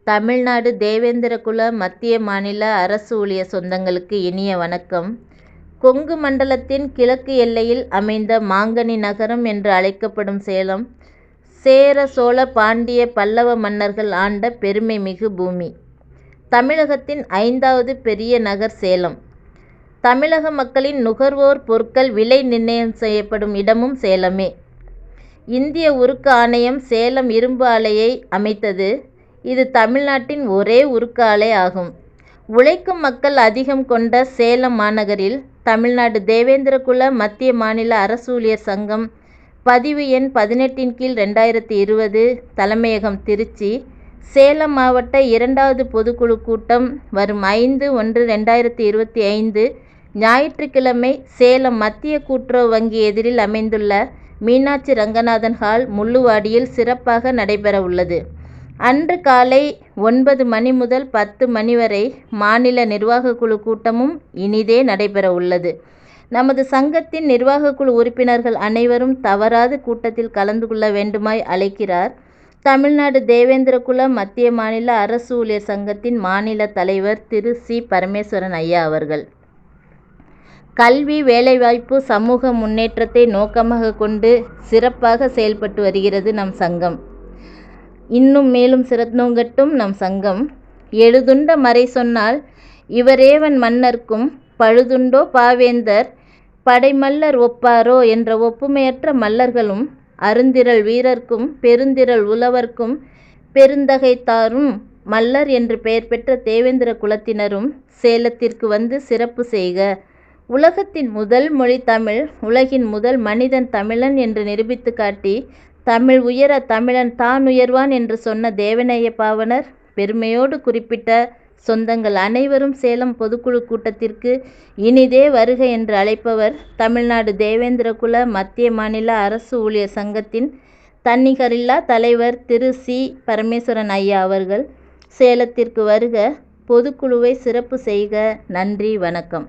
தமிழ்நாடு தேவேந்திரகுல மத்திய மாநில அரசு ஊழியர் சொந்தங்களுக்கு இனிய வணக்கம். கொங்கு மண்டலத்தின் கிழக்கு எல்லையில் அமைந்த மாங்கனி நகரம் என்று அழைக்கப்படும் சேலம், சேர, சோழ, பாண்டிய, பல்லவ மன்னர்கள் ஆண்ட பெருமைமிகு பூமி. தமிழகத்தின் 5வது பெரிய நகர் சேலம். தமிழக மக்களின் நுகர்வோர் பொருட்கள் விலை நிர்ணயம் செய்யப்படும் இடமும் சேலமே. இந்திய உருக்கு ஆணையம் சேலம் இரும்பு ஆலையை அமைத்தது. இது தமிழ்நாட்டின் ஒரே உருக்கு ஆலை ஆகும். உழைக்கும் மக்கள் அதிகம் கொண்ட சேலம் மாநகரில் தமிழ்நாடு தேவேந்திரகுல மத்திய மாநில அரசு ஊழியர் சங்கம் பதிவு எண் 18 கீழ் 2020, தலைமையகம் திருச்சி, சேலம் மாவட்ட 2வது பொதுக்குழு கூட்டம் வரும் 5/1/2025 ஞாயிற்றுக்கிழமை சேலம் மத்திய கூட்டுறவு வங்கி எதிரில் அமைந்துள்ள மீனாட்சி ரங்கநாதன் ஹால் முள்ளுவாடியில் சிறப்பாக நடைபெற உள்ளது. அன்று காலை 9 மணி முதல் 10 மணி வரை மாநில நிர்வாகக்குழு கூட்டமும் இனிதே நடைபெற உள்ளது. நமது சங்கத்தின் நிர்வாகக்குழு உறுப்பினர்கள் அனைவரும் தவறாது கூட்டத்தில் கலந்து கொள்ள வேண்டுமாய் அழைக்கிறார் தமிழ்நாடு தேவேந்திரகுல மத்திய மாநில அரசு ஊழியர் சங்கத்தின் மாநில தலைவர் திரு சி. பரமேஸ்வரன் ஐயா அவர்கள். கல்வி, வேலைவாய்ப்பு, சமூக முன்னேற்றத்தை நோக்கமாக கொண்டு சிறப்பாக செயல்பட்டு வருகிறது நம் சங்கம். இன்னும் மேலும் சிறந்தோங்கட்டும் நம் சங்கம். எழுதுண்ட மறை சொன்னால் இவரேவன் மன்னர்க்கும் பழுதுண்டோ பாவேந்தர் படைமல்லர் ஒப்பாரோ என்ற ஒப்புமையற்ற மல்லர்களும் அருந்திரள் வீரர்க்கும் பெருந்திரள் உழவர்க்கும் பெருந்தகைத்தாரும் மல்லர் என்று பெயர் பெற்ற தேவேந்திர குலத்தினரும் சேலத்திற்கு வந்து சிறப்பு செய்க. உலகத்தின் முதல் மொழி தமிழ், உலகின் முதல் மனிதன் தமிழன் என்று நிரூபித்து காட்டி தமிழ் உயர தமிழன் தான் உயர்வான் என்று சொன்ன தேவநேய பாவனர் பெருமையோடு குறிப்பிட்ட சொந்தங்கள் அனைவரும் சேலம் பொதுக்குழு கூட்டத்திற்கு இனிதே வருக என்று அழைப்பவர் தமிழ்நாடு தேவேந்திரகுல மத்திய மாநில அரசு ஊழியர் சங்கத்தின் தன்னிகரில்லா தலைவர் திரு சி. பரமேஸ்வரன் ஐயா அவர்கள். சேலத்திற்கு வருக, பொதுக்குழுவை சிறப்பு செய்க. நன்றி, வணக்கம்.